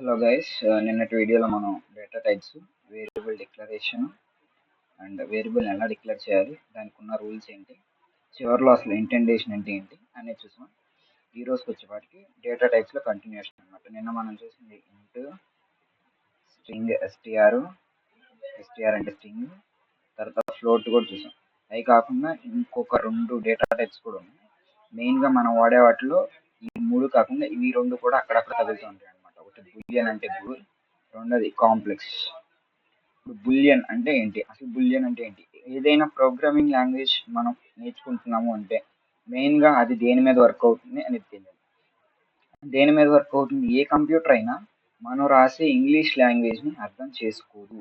Hello guys, నిన్నటి వీడియోలో మనం data types, variable declaration and variable ఎలా డిక్లేర్ చేయాలి, దానికి ఉన్న రూల్స్ ఏంటి, చివరిలో అసలు ఇంటెండేషన్ అంటే ఏంటి అనేది చూసాం. ఈ రోజుకి వచ్చేపాటికి డేటా టైప్స్లో కంటిన్యూషన్ అనమాట. నిన్న మనం చూసింది ఇంట్, స్ట్రింగ్, ఎస్టిఆర్ అంటే స్ట్రింగ్, తర్వాత ఫ్లోట్ కూడా చూసాం. అవి కాకుండా ఇంకొక రెండు డేటా టైప్స్ కూడా ఉన్నాయి. మెయిన్గా మనం వాడే వాటిలో ఈ మూడు కాకుండా ఇవి రెండు కూడా అక్కడక్కడ తగులుతూ ఉంటాయి అనమాట. ఒకటి బులియన్ అంటే బూల్, రెండోది కాంప్లెక్స్. ఇప్పుడు బులియన్ అంటే ఏంటి, అసలు బులియన్ అంటే ఏంటి? ఏదైనా ప్రోగ్రామింగ్ లాంగ్వేజ్ మనం నేర్చుకుంటున్నాము అంటే మెయిన్గా అది దేని మీద వర్క్ అవుతుంది అనేది తెలియాలి. దేని మీద వర్క్ అవుతుంది? ఏ కంప్యూటర్ అయినా మనం రాసే ఇంగ్లీష్ లాంగ్వేజ్ని అర్థం చేసుకోదు.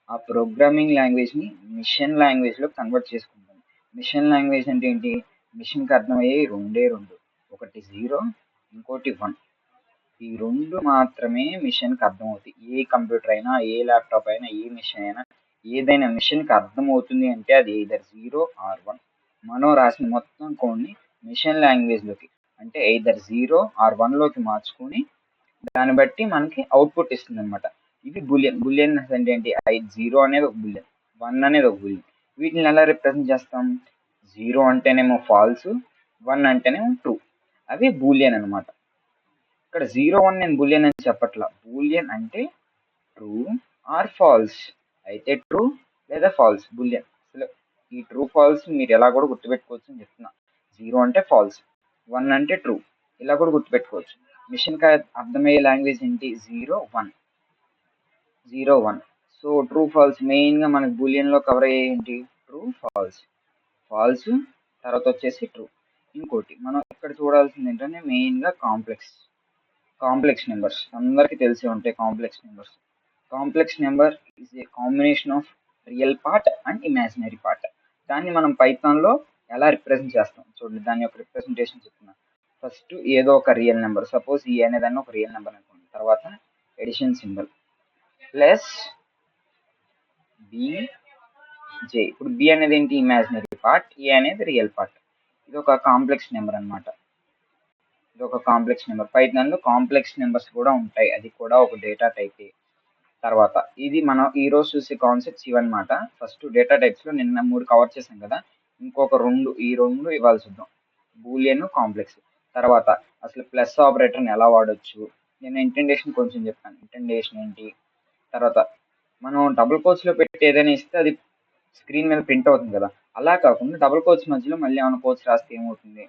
ఆ ప్రోగ్రామింగ్ లాంగ్వేజ్ని మిషన్ లాంగ్వేజ్లో కన్వర్ట్ చేసుకుంటుంది. మిషన్ లాంగ్వేజ్ అంటే ఏంటి? మిషన్కి అర్థమయ్యే రెండే రెండు, ఒకటి 0, ఇంకోటి 1. ఈ రెండు మాత్రమే మిషన్కి అర్థమవుతాయి. ఏ కంప్యూటర్ అయినా, ఏ ల్యాప్టాప్ అయినా, ఏ మిషన్ అయినా, ఏదైనా మిషన్కి అర్థమవుతుంది అంటే అది either 0 or 1. మనం రాసిన మొత్తం కోడ్ని మిషన్ లాంగ్వేజ్లోకి అంటే either 0 or 1లోకి మార్చుకొని దాన్ని బట్టి మనకి అవుట్పుట్ ఇస్తుంది అనమాట. ఇది బులియన్. బులియన్ అంటే ఏంటి? 0 అనేది ఒక బులియన్, 1 అనేది ఒక బులియన్. వీటిని ఎలా రిప్రజెంట్ చేస్తాం? 0 అంటేనేమో ఫాల్స్, 1 అంటేనేమో ట్రూ. అవి బూలియన్ అనమాట. ఇక్కడ 0, 1 నేను బూలియన్ అని చెప్పట్లా. బూలియన్ అంటే ట్రూ ఆర్ ఫాల్స్. అయితే ట్రూ లేదా ఫాల్స్ బూలియన్. అసలు ఈ ట్రూ ఫాల్స్ మీరు ఎలా కూడా గుర్తుపెట్టుకోవచ్చు అని చెప్తున్నా. 0 అంటే ఫాల్స్, 1 అంటే ట్రూ, ఇలా కూడా గుర్తుపెట్టుకోవచ్చు. మిషన్కి అర్థమయ్యే లాంగ్వేజ్ ఏంటి? 0, 1. 0, 1. సో ట్రూ ఫాల్స్ మెయిన్గా మనకి బూలియన్లో కవర్ అయ్యే ఏంటి? True, falls. ఫాల్స్ తర్వాత వచ్చేసి ట్రూ. ఇంకోటి మనం ఇక్కడ చూడాల్సింది ఏంటంటే మెయిన్గా కాంప్లెక్స్ నెంబర్స్. అందరికీ తెలిసి ఉంటాయి complex numbers. Complex number is a combination of real part and imaginary part. దాన్ని మనం పైథాన్లో ఎలా రిప్రజెంట్ చేస్తాం చూడండి. దాని యొక్క రిప్రజెంటేషన్ చెప్తున్నాను. ఫస్ట్ ఏదో ఒక రియల్ నెంబర్, సపోజ్ ఈ అనేదాన్ని ఒక రియల్ నెంబర్ అనుకోండి. తర్వాత ఎడిషన్ సింబల్ ప్లస్ బి ఇప్పుడు బి అనేది ఏంటి? ఇమాజినరీ పార్ట్, ఏ అనేది రియల్ పార్ట్. ఇది ఒక కాంప్లెక్స్ నెంబర్ అనమాట. ఇది ఒక కాంప్లెక్స్ నెంబర్. పైథాన్లో కాంప్లెక్స్ నెంబర్స్ కూడా ఉంటాయి, అది కూడా ఒక డేటా టైప్. తర్వాత ఇది మనం ఈ రోజు చూసే కాన్సెప్ట్స్ ఇవన్నమాట. ఫస్ట్ డేటా టైప్స్లో నిన్న 3 కవర్ చేసాం కదా, ఇంకొక ఈ రెండు ఇవాళ చూద్దాం. Boolean, complex. తర్వాత అసలు ప్లస్ ఆపరేటర్ని ఎలా వాడచ్చు, నేను ఇంటెండేషన్ కొంచెం చెప్పాను. ఇంటెండేషన్ ఏంటి, తర్వాత మనం డబుల్ కోట్స్లో పెట్టి ఏదైనా ఇస్తే అది స్క్రీన్ మీద ప్రింట్ అవుతుంది కదా, అలా కాకుండా డబుల్ కోట్స్ మధ్యలో మళ్ళీ ఏమైనా కోట్స్ రాస్తే ఏమవుతుంది?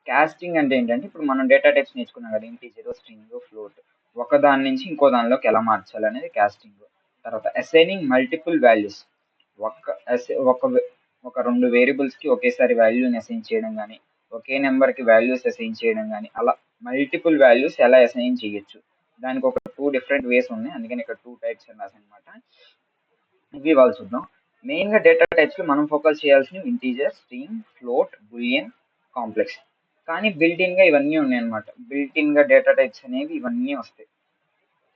కాస్టింగ్ అంటే ఏంటంటే ఇప్పుడు మనం డేటా టైప్స్ నేర్చుకున్నాం కదా, ఇంటీజర్, స్ట్రింగ్, ఫ్లోట్. ఒక దాని నుంచి ఇంకో దానిలోకి ఎలా మార్చాలి అనేది కాస్టింగ్. తర్వాత అసైనింగ్ మల్టిపుల్ వాల్యూస్. ఒక ఒక రెండు వేరియబుల్స్కి ఒకేసారి వాల్యూని అసైన్ చేయడం కానీ, ఒకే నెంబర్కి వాల్యూస్ అసైన్ చేయడం కానీ, అలా మల్టిపుల్ వాల్యూస్ ఎలా అసైన్ చేయొచ్చు, దానికి ఒక 2 డిఫరెంట్ వేస్ ఉన్నాయి. అందుకని ఇక్కడ 2 టైప్స్ అన్నది అనమాట. ఇవి వాళ్ళు చూద్దాం. మెయిన్గా డేటా టైప్స్లో మనం ఫోకస్ చేయాల్సినవి integer, string, float, boolean, complex. కానీ బిల్టిన్గా ఇవన్నీ ఉన్నాయన్నమాట. బిల్టిన్గా డేటా టైప్స్ అనేవి ఇవన్నీ వస్తాయి.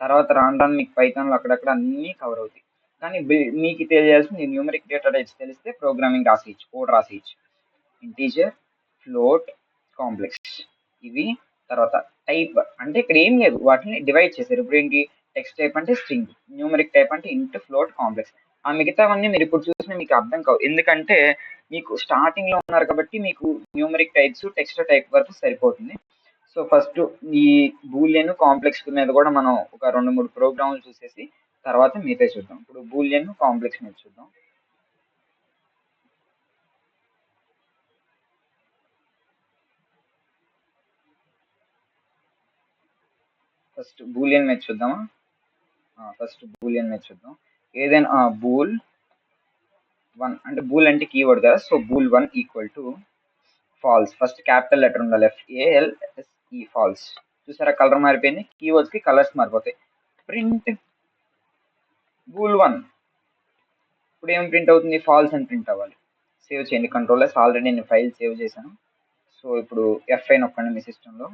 తర్వాత రాను రాను మీకు పైథాన్లో అక్కడక్కడ అన్నీ కవర్ అవుతాయి. కానీ మీకు తెలియాల్సింది న్యూమరిక్ డేటా టైప్స్ తెలిస్తే ప్రోగ్రామింగ్ రాసేయచ్చు, కోడ్ రాసేయచ్చు. ఇంటీజర్, ఫ్లోట్, కాంప్లెక్స్ ఇవి. తర్వాత టైప్ అంటే ఇక్కడ ఏం లేదు, వాటిని డివైడ్ చేశారు. ఇప్పుడు ఏంటి? టెక్స్ట్ టైప్ అంటే స్ట్రింగ్, న్యూమరిక్ టైప్ అంటే ఇంట్, ఫ్లోట్, కాంప్లెక్స్. ఆ మిగతావన్నీ మీరు ఇప్పుడు చూసినా మీకు అర్థం కావు, ఎందుకంటే మీకు స్టార్టింగ్ లో ఉన్నారు కాబట్టి మీకు న్యూమరిక్ టైప్స్, టెక్స్ట్ టైప్ వరకు సరిపోతుంది. సో ఫస్ట్ ఈ బూలియన్, కాంప్లెక్స్ మీద కూడా మనం ఒక 2-3 ప్రోగ్రాములు చూసేసి తర్వాత మిగతా చూద్దాం. ఇప్పుడు బూలియన్, కాంప్లెక్స్ మీద చూద్దాం. ఫస్ట్ బూలియన్ మీద చూద్దామా? ఫస్ట్ బూలియన్ మీద చూద్దాం. ఏదైనా బూల్ 1 అంటే బూల్ అంటే కీవర్డ్ కదా, so bool 1 equal to falls. First capital letter ఉండాలి, FALSE, ఫాల్స్. చూసారా కలర్ మారిపోయింది, కీవర్డ్స్ కి కలర్స్ మారిపోతాయి. ప్రింట్ బూల్ 1, ఇప్పుడు ఏం ప్రింట్ అవుతుంది? ఫాల్స్ అని ప్రింట్ అవ్వాలి. సేవ్ చేయండి, కంట్రోల్ S. ఆల్రెడీ నేను ఫైల్ సేవ్ చేశాను. సో ఇప్పుడు F5 నొక్కండి మీ సిస్టంలో.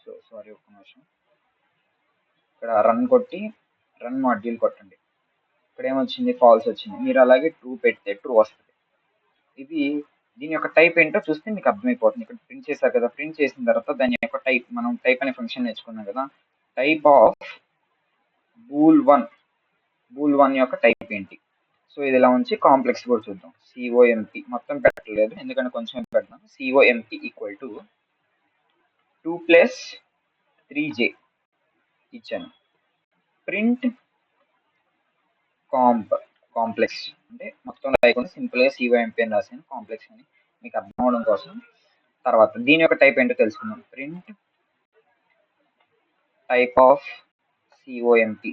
సో సారీ, ఒక్క నిమిషం. ఇక్కడ రన్ కొట్టి రన్ మాడ్యూల్ కొట్టండి. ఇక్కడ ఏమొచ్చింది? ఫాల్స్ వచ్చింది. మీరు అలాగే ట్రూ పెడితే ట్రూ వస్తుంది. ఇది దీని యొక్క టైప్ ఏంటో చూస్తే మీకు అర్థమైపోతుంది. ఇక్కడ ప్రింట్ చేశారు కదా, ప్రింట్ చేసిన తర్వాత దాని యొక్క టైప్, మనం టైప్ అనే ఫంక్షన్ నేర్చుకున్నాం కదా, టైప్ ఆఫ్ బూల్ వన్ యొక్క టైప్ ఏంటి. సో ఇది ఇలా ఉంచి కాంప్లెక్స్ కూడా చూద్దాం. సిఓఎంపి మొత్తం పెట్టలేదు ఎందుకంటే కొంచెం పెడతాం. సిఓఎంపి ఈక్వల్ టు 2 + 3j ఇచ్చాను. ప్రింట్ కాంప్లెక్స్ అంటే మొత్తం రాయకుండా సింపుల్ గా సిఓఎంపి అని రాసాను, కాంప్లెక్స్ అని మీకు అర్థం అవడం కోసం. తర్వాత దీని యొక్క టైప్ ఏంటో తెలుసుకుందాం. Print type of COMP.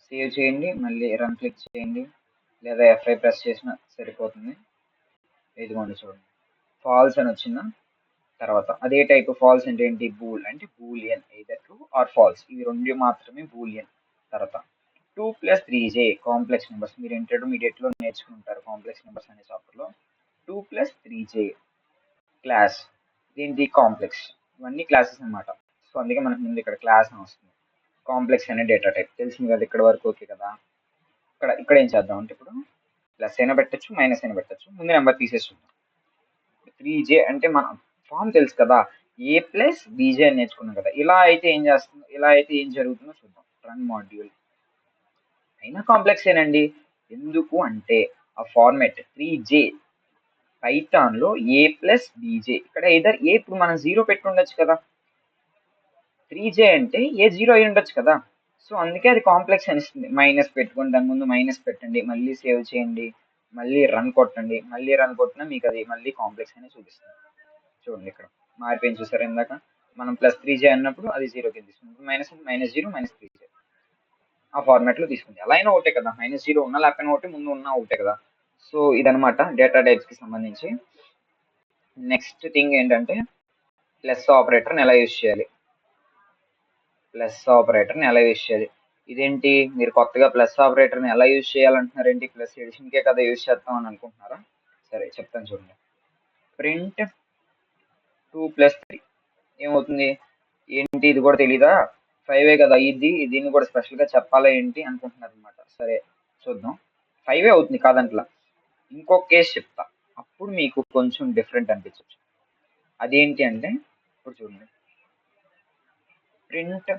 Save చేయండి, మళ్ళీ రన్ క్లిక్ చేయండి, లేదా F5 ప్రెస్ చేసినా సరిపోతుంది. ఇదిగోండి చూడండి, ఫాల్స్ అని వచ్చిందా. తర్వాత అదే టైప్ ఫాల్స్ అంటే ఏంటి, బూల్ అంటే boolean, either true or false, ఇవి రెండు మాత్రమే బూలియన్. తర్వాత 2 + 3j కాంప్లెక్స్ నెంబర్స్, మీరు ఇంటర్మీడియట్ లో నేర్చుకుంటారు కాంప్లెక్స్ నెంబర్స్ అనే చాప్టర్ లో. 2 + 3j క్లాస్, ఏంటి కాంప్లెక్స్, ఇవన్నీ క్లాసెస్ అన్నమాట. సో అందుకే మనకు ముందు ఇక్కడ క్లాస్ అని వస్తుంది. కాంప్లెక్స్ అనే డేటా టైప్ తెలిసింది కదా, ఇక్కడ వరకు ఓకే కదా. ఇక్కడ ఏం చేద్దాం అంటే, ఇప్పుడు ప్లస్ అయినా పెట్టచ్చు, మైనస్ అయినా పెట్టచ్చు. ముందు నెంబర్ తీసేసి చూద్దాం. 3j అంటే మన ఫామ్ తెలుసు కదా, a + bj అని నేర్చుకున్నాం కదా. ఇలా అయితే ఏం చేస్తుంది, ఇలా అయితే ఏం జరుగుతుందో చూద్దాం. రన్ మాడ్యూల్ అయినా కాంప్లెక్స్ ఏనండి. ఎందుకు అంటే ఆ ఫార్మాట్ 3j పైథాన్ లో a + bj, ఇక్కడ ఏదర్ ఏ, ఇప్పుడు మనం 0 పెట్టి ఉండొచ్చు కదా, 3j అంటే ఏ 0 అయి ఉండొచ్చు కదా. సో అందుకే అది కాంప్లెక్స్ అనిస్తుంది. మైనస్ పెట్టుకోండి, దాని ముందు మైనస్ పెట్టండి, మళ్ళీ సేవ్ చేయండి, మళ్ళీ రన్ కొట్టండి, మళ్ళీ రన్ కొట్టినా మీకు అది మళ్ళీ కాంప్లెక్స్ అని చూపిస్తుంది. చూడండి ఇక్కడ మారిపోయింది చూసారు. ఇందాక మనం +3j అన్నప్పుడు అది 0 కింద తీసుకుంది, -0 -3j ఆ ఫార్మాట్ లో తీసుకుంది. అలా అయినా ఒకటే కదా, -0 ఉన్నా లేకపోయినా ఒకటే, ముందు ఉన్నా ఒకటే కదా. సో ఇదనమాట డేటా టైప్స్ కి సంబంధించి. నెక్స్ట్ థింగ్ ఏంటంటే ప్లస్ ఆపరేటర్ని ఎలా యూజ్ చేయాలి. ఇదేంటి, మీరు కొత్తగా ప్లస్ ఆపరేటర్ని ఎలా యూజ్ చేయాలంటున్నారు ఏంటి, ప్లస్ ఎడిషన్కే కదా యూజ్ చేస్తాం అని అనుకుంటున్నారా. సరే చెప్తాను చూడండి. ప్రింట్ 2 + 3 ఏమవుతుంది, ఏంటి ఇది కూడా తెలీదా, 5 కదా, దీన్ని కూడా స్పెషల్ గా చెప్పాలా ఏంటి అనుకుంటున్నారు అనమాట. సరే చూద్దాం. 5 అవుతుంది కాదంట్లా. ఇంకొక కేసు చెప్తా, అప్పుడు మీకు కొంచెం డిఫరెంట్ అనిపించవచ్చు. అదేంటి అంటే, ఇప్పుడు చూడండి, ప్రింట్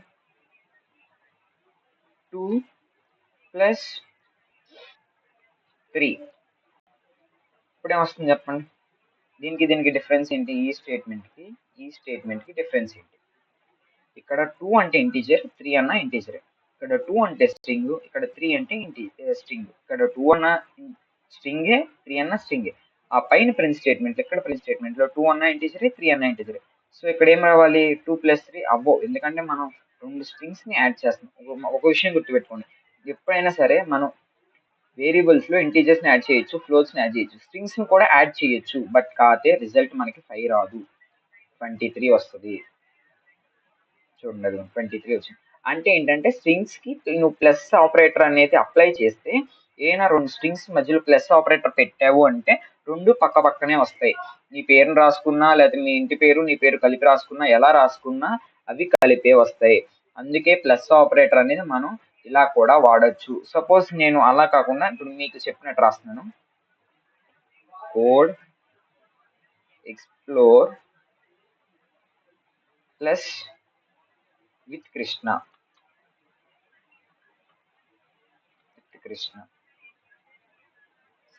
2 + 3 ఇప్పుడు ఏమొస్తుంది చెప్పండి. దీనికి డిఫరెన్స్ ఏంటి, ఈ స్టేట్మెంట్ కి డిఫరెన్స్ ఏంటి. ఇక్కడ 2 అంటే ఇంటీజర్, 3 అన్న ఇంటీజర్. ఇక్కడ 2 అంటే స్ట్రింగ్, ఇక్కడ 3 అంటే స్ట్రింగ్. ఇక్కడ 2 అన్న స్ట్రింగే, 3 అన్న స్ట్రింగే. ఆ పైన ప్రింట్ స్టేట్మెంట్, ఇక్కడ ప్రింట్ స్టేట్మెంట్ లో 2 అన్న ఇంటీజరే, 3 అన్న ఇంటీజరే. సో ఇక్కడ ఏం రావాలి, 2 + 3 అవ్వవు, ఎందుకంటే మనం రెండు స్ట్రింగ్స్ ని యాడ్ చేస్తున్నాం. ఒక విషయం గుర్తుపెట్టుకోండి, ఎప్పుడైనా సరే మనం వేరియబుల్స్ లో ఇంటీజర్స్ ని యాడ్ చేయొచ్చు, ఫ్లోట్స్ ని యాడ్ చేయొచ్చు, స్ట్రింగ్స్ ని కూడా యాడ్ చేయొచ్చు. బట్ కాతే రిజల్ట్ మనకి 5 రాదు, 23 వస్తుంది. చూడండి అది 23 వచ్చింది. అంటే ఏంటంటే స్ట్రింగ్స్ కి నువ్వు ప్లస్ ఆపరేటర్ అనేది అప్లై చేస్తే, ఏదైనా రెండు స్ట్రింగ్స్ మధ్యలో ప్లస్ ఆపరేటర్ పెట్టావు అంటే రెండు పక్క పక్కనే వస్తాయి. నీ పేరుని రాసుకున్నా, లేదా మీ ఇంటి పేరు నీ పేరు కలిపి రాసుకున్నా, ఎలా రాసుకున్నా అవి కలిపే వస్తాయి. అందుకే ప్లస్ ఆపరేటర్ అనేది మనం ఇలా కూడా వాడచ్చు. సపోజ్ నేను అలా కాకుండా ఇప్పుడు మీకు చెప్పినట్టు రాస్తున్నాను, code explore plus with Krishna.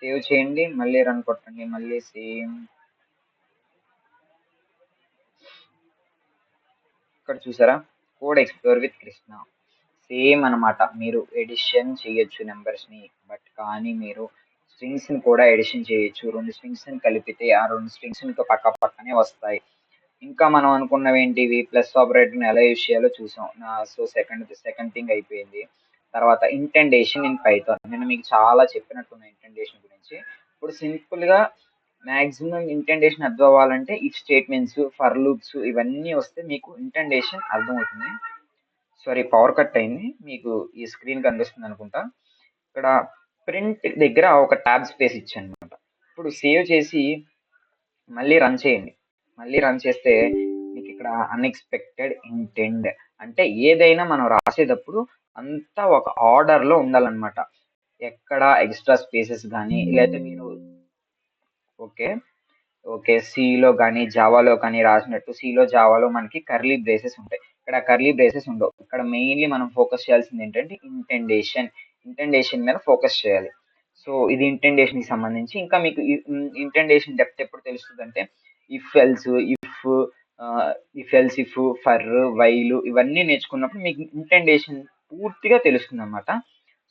Save చేయండి, మళ్ళీ రన్ కొట్టండి, మళ్ళీ సేమ్. ఇక్కడ చూసారా, code explore with Krishna same అనమాట. మీరు ఎడిషన్ చేయొచ్చు నెంబర్స్ ని, బట్ కానీ మీరు స్ట్రింగ్స్ ని కూడా ఎడిషన్ చేయొచ్చు. రెండు స్ట్రింగ్స్ ని కలిపితే ఆ రెండు స్ట్రింగ్స్ ని పక్క పక్కనే వస్తాయి. ఇంకా మనం అనుకున్నవి ఏంటివి, ప్లస్ ఆపరేటర్ ని ఎలా యూజ్ చేయాలో చూసాం. సో సెకండ్ థింగ్ అయిపోయింది. తర్వాత ఇంటెండేషన్ ఇన్ పైథాన్, నేను మీకు చాలా చెప్పినట్టున్నా ఇంటెండేషన్ గురించి. ఇప్పుడు సింపుల్ గా మాక్సిమం ఇంటెండేషన్ అర్థం అవ్వాలంటే ఇఫ్ స్టేట్మెంట్స్, ఫర్ లూప్స్ ఇవన్నీ వస్తే మీకు ఇంటెండేషన్ అర్థమవుతుంది. సారీ, పవర్ కట్ అయింది, మీకు ఈ స్క్రీన్ కనిపిస్తుంది అనుకుంటా. ఇక్కడ ప్రింట్ దగ్గర ఒక ట్యాబ్ స్పేస్ ఇచ్చాను అనమాట. ఇప్పుడు సేవ్ చేసి మళ్ళీ రన్ చేయండి. మళ్ళీ రన్ చేస్తే మీకు ఇక్కడ అన్ఎక్స్పెక్టెడ్ ఇంటెండ్ అంటే ఏదైనా మనం రాసేటప్పుడు అంతా ఒక ఆర్డర్ లో ఉండాలన్నమాట. ఎక్కడ ఎక్స్ట్రా స్పేసెస్ కానీ, లేదా మీరు ఓకే. ఓకే. సిలో కానీ, జావాలో కానీ రాసినట్టు సిలో, జావాలో మనకి కర్లీ బ్రేసెస్ ఉంటాయి. ఇక్కడ కర్లీ బ్రేసెస్ ఉండవు. ఇక్కడ మెయిన్‌లీ మనం ఫోకస్ చేయాల్సింది ఏంటంటే ఇంటెండేషన్. ఇంటెండేషన్ మీద ఫోకస్ చేయాలి. సో, ఇది ఇంటెండేషన్‌కి సంబంధించి. ఇంకా మీకు ఇంటెండేషన్ డెప్త్ ఎప్పుడు తెలుస్తదంటే if else, if else if, for, while ఇవన్నీ నేర్చుకున్నప్పుడు మీకు ఇంటెండేషన్ పూర్తిగా తెలుస్తుందన్నమాట.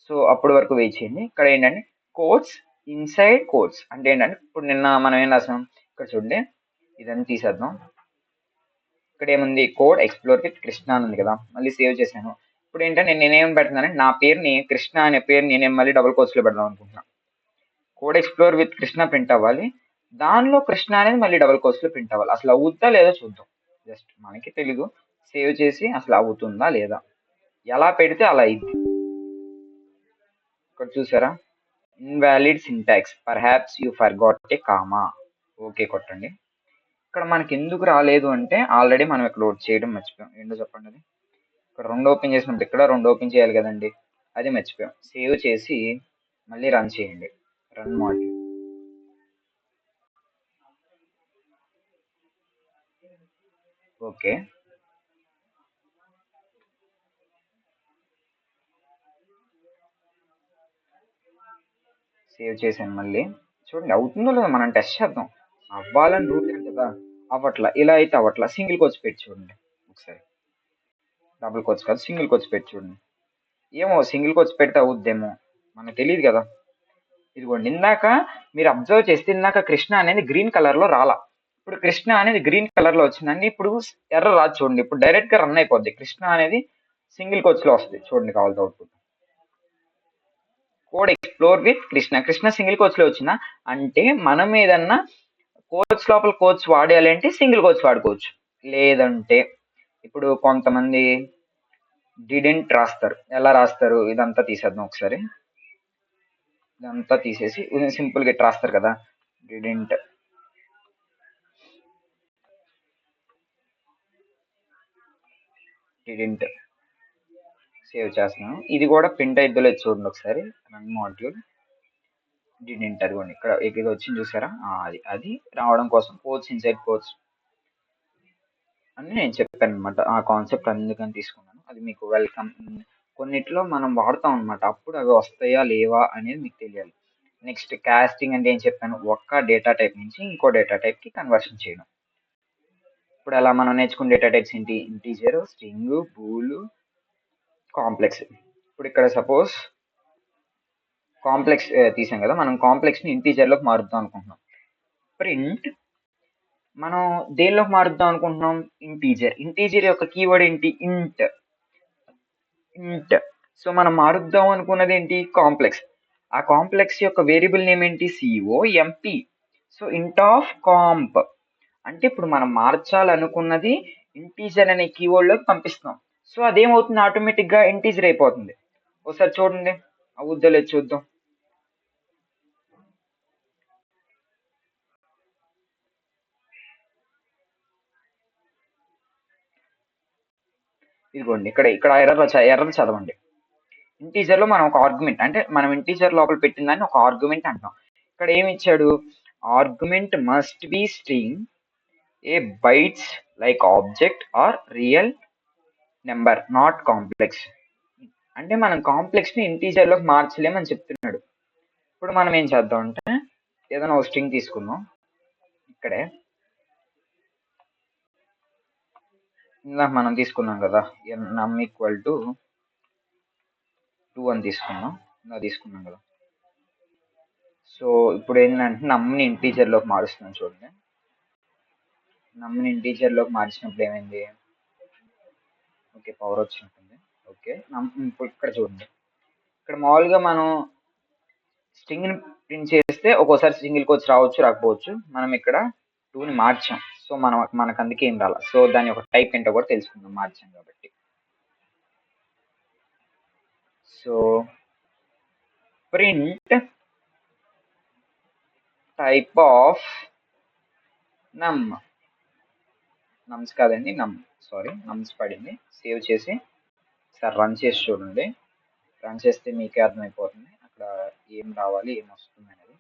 సో, అప్పటి వరకు వెయిట్ చేయండి. ఇక్కడ ఏంటంటే కోట్స్, ఇన్సైడ్ కోట్స్ అంటే ఏంటంటే ఇప్పుడు నిన్న మనం ఏం రాసాం? ఇక్కడ చూడండి, ఇదని తీసేద్దాం. ఇక్కడ ఏముంది? కోడ్ ఎక్స్ప్లోర్ విత్ కృష్ణ అని ఉంది కదా, మళ్ళీ సేవ్ చేశాను. ఇప్పుడు ఏంటంటే నేనేం పెడుతున్నానంటే నా పేరుని కృష్ణ అనే పేరుని నేను మళ్ళీ డబుల్ కోట్స్ లో పెడదాం అనుకుంటున్నా. Code explore with Krishna print అవ్వాలి, దానిలో కృష్ణ అనేది మళ్ళీ డబుల్ కోట్స్ లో ప్రింట్ అవ్వాలి. అసలు అవుద్దా లేదో చూద్దాం. జస్ట్ మనకి తెలీదు, సేవ్ చేసి అసలు అవుతుందా లేదా, ఎలా పెడితే అలా అయింది. ఇక్కడ చూసారా, invalid syntax, perhaps you forgot A comma. Okay కొట్టండి. ఇక్కడ మనకి ఎందుకు రాలేదు అంటే ఆల్రెడీ మనం ఇక్కడ లోడ్ చేయడం మర్చిపోయాం. ఏంటో చెప్పండి అది. ఇక్కడ రెండు ఓపెన్ చేసినప్పుడు ఇక్కడ రెండు ఓపెన్ చేయాలి కదండి, అది మర్చిపోయాం. సేవ్ చేసి మళ్ళీ రన్ చేయండి. Run module. ఓకే, సేవ్ చేశాను. మళ్ళీ చూడండి అవుతుందో లేదో మనం టెస్ట్ చేద్దాం. అవ్వాలని రూల్ లేదు కదా, అవ్వట్లా. ఇలా అయితే అవ్వట్లా. సింగిల్ కోచ్ పెట్టి చూడండి ఒకసారి. డబుల్ కోచ్ కాదు, సింగిల్ కోచ్ పెట్టి చూడండి. ఏమో సింగిల్ కోచ్ పెడితే అవుద్దేమో, మనకు తెలియదు కదా. ఇదిగోండి, ఇందాక మీరు అబ్జర్వ్ చేస్తే ఇందాక కృష్ణ అనేది గ్రీన్ కలర్ లో రాలా, ఇప్పుడు కృష్ణ అనేది గ్రీన్ కలర్ లో వచ్చిందండి. ఇప్పుడు ఎర్ర రాదు చూడండి, ఇప్పుడు డైరెక్ట్ గా రన్ అయిపోద్ది. కృష్ణ అనేది సింగిల్ కోచ్ లో వస్తుంది చూడండి, కావాల్సి output. Code explore with Krishna, Krishna single coach లో వచ్చిందా అంటే మనం ఏదన్నా కోచ్ లోపల కోచ్ వాడాలి అంటే సింగిల్ కోచ్ వాడుకోవచ్చు. లేదంటే ఇప్పుడు కొంతమంది డిడెంట్ రాస్తారు. ఎలా రాస్తారు? ఇదంతా తీసేద్దాం ఒకసారి. ఇదంతా తీసేసి సింపుల్ గా ఇట్లా రాస్తారు కదా, డిడెంట్. డిడెంట్ సేవ్ చేస్తున్నాను. ఇది కూడా ప్రింట్ అయిద్దో లేదు చూడండి ఒకసారి. రన్ మాడ్యూల్ డిడెంట్, అదిగోండి ఇక్కడ ఇక్కడ వచ్చింది చూసారా, అది అది రావడం కోసం కోచ్ ఇన్సైడ్ కోచ్ అని నేను చెప్పాను అనమాట. ఆ కాన్సెప్ట్ అందుకని తీసుకున్నాను. అది మీకు వెల్కమ్. కొన్నిట్లో మనం వాడతాం అనమాట, అప్పుడు అవి వస్తాయా లేవా అనేది మీకు తెలియాలి. నెక్స్ట్ కాస్టింగ్ అంటే ఏం చెప్పాను? ఒక్క డేటా టైప్ నుంచి ఇంకో డేటా టైప్ కి కన్వర్షన్ చేయడం. ఇప్పుడు అలా మనం నేర్చుకున్న డేటా టైప్స్ ఏంటి? Integer, string, bool, complex. ఇప్పుడు ఇక్కడ సపోజ్ కాంప్లెక్స్ తీసాం కదా, మనం కాంప్లెక్స్ ని ఇంటీజర్ లోకి మారుద్దాం అనుకుంటున్నాం. ప్రింట్ మనం దేనిలోకి మారుద్దాం అనుకుంటున్నాం? ఇంటీజర్. ఇంటీజర్ యొక్క కీవర్డ్ ఏంటి? ఇంట్. ఇంట్. సో మనం మారుద్దాం అనుకున్నది ఏంటి? కాంప్లెక్స్. ఆ కాంప్లెక్స్ యొక్క వేరియబుల్ నేమ్ ఏంటి? COMP. సో ఇంట్ ఆఫ్ కాంప్ అంటే ఇప్పుడు మనం మార్చాలనుకున్నది ఇంటీజర్ అనే కీవర్డ్ లోకి పంపిస్తున్నాం. సో అదేమవుతుంది? ఆటోమేటిక్ గా ఇంటీజర్ అయిపోతుంది. ఒకసారి చూడండి, అవుద్దో లేదు చూద్దాం. ఇదిగోండి, ఇక్కడ ఇక్కడ ఎర్రర్ చదవండి. ఇంటీజర్ లో మనం ఒక ఆర్గ్యుమెంట్, అంటే మనం ఇంటీజర్ లోపల పెట్టిన దాన్ని ఒక ఆర్గ్యుమెంట్ అంటాం. ఇక్కడ ఏమి ఇచ్చాడు? Argument must be string a bytes like object or real number not complex. అంటే మనం కాంప్లెక్స్ ని ఇంటీజర్ లోకి మార్చలేమని చెప్తున్నాడు. ఇప్పుడు మనం ఏం చేద్దాం అంటే ఏదైనా ఒక స్ట్రింగ్ తీసుకుందాం. ఇక్కడే ఇందాక మనం తీసుకున్నాం కదా, నమ్ ఈక్వల్ టు 2 అని తీసుకున్నాం. ఇందాక తీసుకున్నాం కదా. సో ఇప్పుడు ఏంటంటే నమ్ని ఇంటీజర్ లోకి మారుస్తున్నాం చూడండి. నమ్ని ఇంటీజర్ లోకి మార్చినప్పుడు ఏమైంది? ఓకే, పవర్ వచ్చినట్టుంది. ఓకే, ఇప్పుడు ఇక్కడ చూడండి, ఇక్కడ మామూలుగా మనం స్ట్రింగ్ ని ప్రింట్ చేస్తే ఒక్కోసారి సింగిల్ కోచ్ రావచ్చు, రాకపోవచ్చు. మనం ఇక్కడ 2 ని మార్చాం, సో మనకు అందుకే ఏం రాల. సో దాని యొక్క టైప్ ఏంటో కూడా తెలుసుకుందాం, మార్చాం కాబట్టి. సో ప్రింట్ టైప్ ఆఫ్ నమ్. నమ్స్ కాదండి, సారీ నమ్స్ పడింది. సేవ్ చేసి సార్ రన్ చేసి చూడండి. రన్ చేస్తే మీకే అర్థమైపోతుంది అక్కడ ఏం రావాలి, ఏం వస్తుంది అనేది.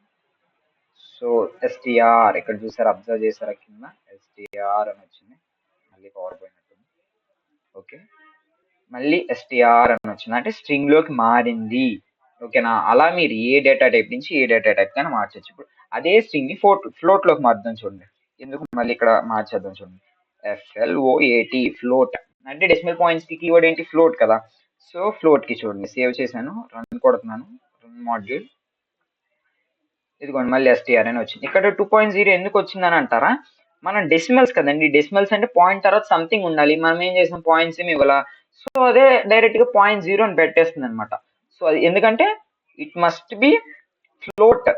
సో ఎస్టిఆర్ ఇక్కడ చూసారు, అబ్జర్వ్ చేశారా కింద ఎస్టిఆర్ అని వచ్చింది, మళ్ళీ పవర్ పోయినట్టుంది. ఓకే, మళ్ళీ ఎస్టిఆర్ అని వచ్చింది అంటే స్ట్రింగ్ లోకి మారింది. ఓకేనా, అలా మీరు ఏ డేటా టైప్ నుంచి ఏ డేటా టైప్ కానీ మార్చచ్చు. ఇప్పుడు అదే స్ట్రింగ్ ని ఫ్లోట్ లోకి మార్చుదాం చూడండి. ఎందుకు మళ్ళీ ఇక్కడ మార్చేద్దాం చూడండి. FLOAT ఫ్లోట్ అంటే డెసిమల్ పాయింట్స్ కి కీవర్డ్ ఏంటి, ఫ్లోట్ కదా. సో ఫ్లోట్ కి చూడండి, సేవ్ చేశాను, రన్ కొడుతున్నాను, రన్ మాడ్యూల్. ఇదిగోండి మళ్ళీ ఎస్టిఆర్ అని వచ్చింది. ఇక్కడ 2.0 ఎందుకు వచ్చిందని అంటారా, మనం డెసిమల్స్ కదండి, డెసిమల్స్ అంటే పాయింట్ తర్వాత సంథింగ్ ఉండాలి, మనం ఏం చేసాం పాయింట్స్ ఏమి ఇవ్వాల. సో అదే డైరెక్ట్ గా 0.0 అని పెట్టేస్తుంది అనమాట. సో అది ఎందుకంటే it must be float,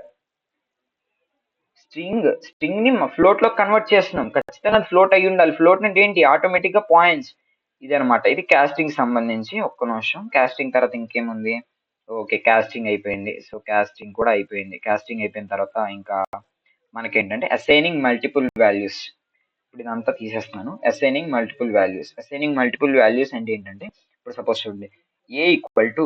string ని ఫ్లోట్ లో కన్వర్ట్ చేస్తున్నాం, ఖచ్చితంగా ఫ్లోట్ అయ్యి ఉండాలి. ఫ్లోట్ అంటే ఏంటి, ఆటోమేటిక్ గా పాయింట్స్. ఇది అనమాట, ఇది కాస్టింగ్ సంబంధించి. ఒక్క నిమిషం, కాస్టింగ్ తర్వాత ఇంకేముంది. ఓకే, కాస్టింగ్ అయిపోయింది. సో కాస్టింగ్ కూడా అయిపోయింది. కాస్టింగ్ అయిపోయిన తర్వాత ఇంకా మనకేంటంటే అసైనింగ్ మల్టిపుల్ వాల్యూస్. ఇప్పుడు ఇదంతా తీసేస్తున్నాను. Assigning multiple values. Assigning multiple values అంటే ఏంటంటే, ఇప్పుడు సపోజ్ చూడండి, ఏ ఈక్వల్ టు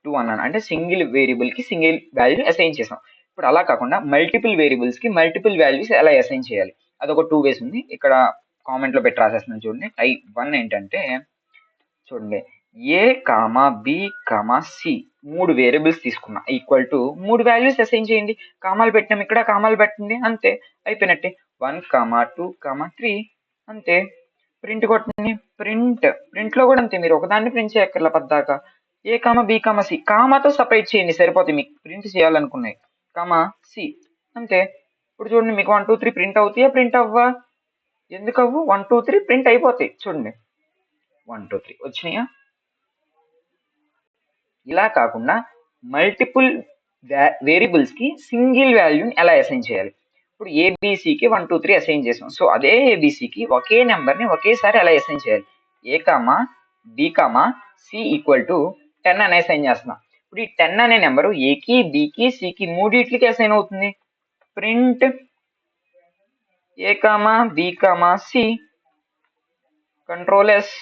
2 అన్నాను అంటే సింగిల్ వేరియబుల్ కి సింగిల్ వాల్యూ అసైన్ చేసాం. ఇప్పుడు అలా కాకుండా మల్టిపుల్ వేరియబుల్స్ కి మల్టిపుల్ వాల్యూస్ ఎలా అసైన్ చేయాలి, అదొక 2 వేస్ ఉంది. ఇక్కడ కామెంట్ లో పెట్టి రాసేస్తున్నాను చూడండి. టైప్ 1 ఏంటంటే చూడండి, A comma B comma C 3 variables తీసుకున్నా, ఈక్వల్ టు 3 వాల్యూస్ అసైన్ చేయండి. కామాలు పెట్టినాం, ఇక్కడ కామాలు పెట్టండి, అంతే అయిపోయినట్టే. 1 కామా 2 కామా 3 అంతే. ప్రింట్ కొట్టండి, ప్రింట్ లో కూడా అంతే, మీరు ఒకదాన్ని ప్రింట్ చేయక్కర్ల పద్దాక. A comma B comma C కామాతో సపరేట్ చేయండి సరిపోతుంది, మీకు ప్రింట్ చేయాలనుకున్నాయి. కామా సి అంతే. ఇప్పుడు చూడండి, మీకు 1 2 3 ప్రింట్ అవుతాయా, ప్రింట్ అవ్వా, ఎందుకు అవ్వు, 1 2 3 ప్రింట్ అయిపోతాయి. చూడండి 1 2 3 వచ్చినాయా. ఇలా కాకుండా మల్టిపుల్ వేరియబుల్స్ కి సింగిల్ వాల్యూని ఎలా అసైన్ చేయాలి. ఇప్పుడు ఏబిసికి 1 2 3 అసైన్ చేసాం. సో అదే ఏబిసికి ఒకే నెంబర్ ని ఒకేసారి ఎలా అసైన్ చేయాలి. A comma B comma C equal to 10 అని అసైన్ చేస్తున్నాం. ఇప్పుడు ఈ 10 అనే నెంబరు ఏకి బికి సికి మూడిట్లకి అసైన్ అవుతుంది. Print A comma B comma C, control S,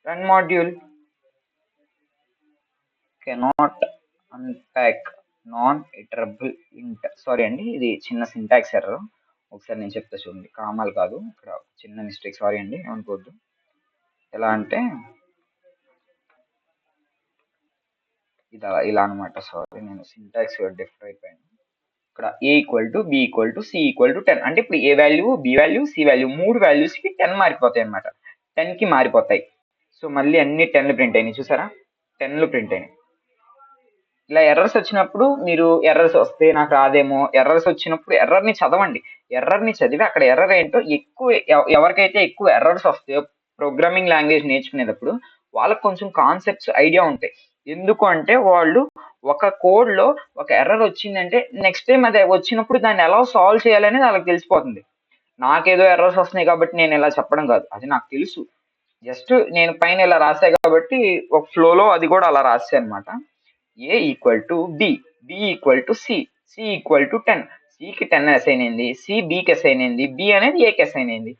run module. Cannot unpack non iterable int. Sorry అండి, ఇది చిన్న సింటాక్స్ ఎర్రర్, ఒకసారి నేను చెప్తా చూడండి. కామాలు కాదు, ఇక్కడ చిన్న మిస్టేక్, సారీ అండి ఏమనుకోవద్దు. ఎలా అంటే ఇలా అనమాట. సారీ, నేను సింటాక్స్ డిఫర్ అయిపోయాను. ఇక్కడ A equal to B equal to C equal to 10 అంటే ఇప్పుడు A value B value C value 3 values కి 10 మారిపోతాయి అనమాట, 10 కి మారిపోతాయి. సో మళ్ళీ అన్ని 10లు ప్రింట్ అయినాయి, చూసారా 10లు ప్రింట్ అయినాయి. ఇలా ఎర్రర్స్ వచ్చినప్పుడు మీరు ఎర్రర్స్ వస్తే నాకు రాదేమో, ఎర్రర్స్ వచ్చినప్పుడు ఎర్రర్ ని చదవండి. ఎర్రర్ ని చదివి అక్కడ ఎర్రర్ ఏంటో ఎక్కువ ఎవరికైతే ఎక్కువ ఎర్రర్స్ వస్తాయో ప్రోగ్రామింగ్ లాంగ్వేజ్ నేర్చుకునేటప్పుడు వాళ్ళకి కొంచెం కాన్సెప్ట్స్ ఐడియా ఉంటాయి. ఎందుకు అంటే వాళ్ళు ఒక కోడ్ లో ఒక ఎర్రర్ వచ్చిందంటే నెక్స్ట్ టైం అది వచ్చినప్పుడు దాన్ని ఎలా సాల్వ్ చేయాలనేది వాళ్ళకి తెలిసిపోతుంది. నాకేదో ఎర్రర్స్ వస్తున్నాయి కాబట్టి నేను ఇలా చెప్పడం కాదు, అది నాకు తెలుసు. జస్ట్ నేను పైన ఇలా రాసా కాబట్టి ఒక ఫ్లోలో అది కూడా అలా రాసా అనమాట. A equal to B, B equal to C, C equal to 10, సికి 10 అసైన్ అయింది, సి బికి అసైన్ అయింది, బి అనేది ఏకి అసైన్ అయింది.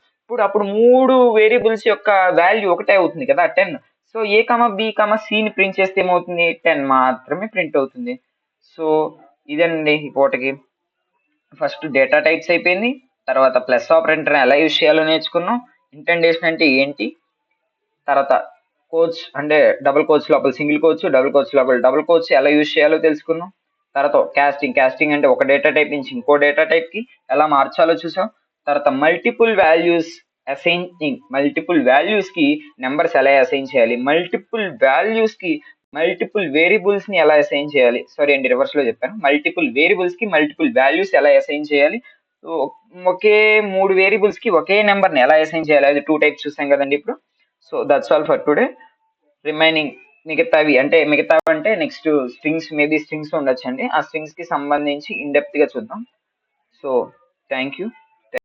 అప్పుడు 3 వేరియబుల్స్ యొక్క వాల్యూ ఒకటే అవుతుంది కదా 10. సో ఏ కమా బి కమా సిని ప్రింట్ చేస్తే ఏమవుతుంది, 10 మాత్రమే ప్రింట్ అవుతుంది. సో ఇదండి ఈ పూటకి. ఫస్ట్ డేటా టైప్స్ అయిపోయింది, తర్వాత ప్లస్ ఆపరేటర్ ఎలా యూజ్ చేయాలో నేర్చుకున్నాం, ఇంటెండేషన్ అంటే ఏంటి, తర్వాత కోడ్స్ అంటే డబుల్ కోడ్స్ లోపల సింగిల్ కోడ్స్, డబుల్ కోడ్స్ లోపల డబుల్ కోడ్స్ ఎలా యూజ్ చేయాలో తెలుసుకున్నాం. తర్వాత కాస్టింగ్ అంటే ఒక డేటా టైప్ నుంచి ఇంకో డేటా టైప్ కి ఎలా మార్చాలో చూసాం. తర్వాత multiple values assigning, multiple values కి నెంబర్స్ ఎలా అసైన్ చేయాలి, మల్టిపుల్ వాల్యూస్ కి మల్టిపుల్ వేరియబుల్స్ ని ఎలా అసైన్ చేయాలి. సారీ అండి, రివర్స్ లో చెప్పాను. మల్టిపుల్ వేరియబుల్స్ కి మల్టిపుల్ వాల్యూస్ ఎలా అసైన్ చేయాలి, ఒకే 3 వేరియబుల్స్ కి ఒకే నెంబర్ ని ఎలా అసైన్ చేయాలి, అది 2 టైప్స్ చూసాం కదండి ఇప్పుడు. So that's all for today. Remaining మిగతావి అంటే నెక్స్ట్ స్ట్రింగ్స్, మేబీ స్ట్రింగ్స్ ఉండొచ్చండి, ఆ స్ట్రింగ్స్ కి సంబంధించి ఇన్ డెప్త్ గా చూద్దాం. So thank you.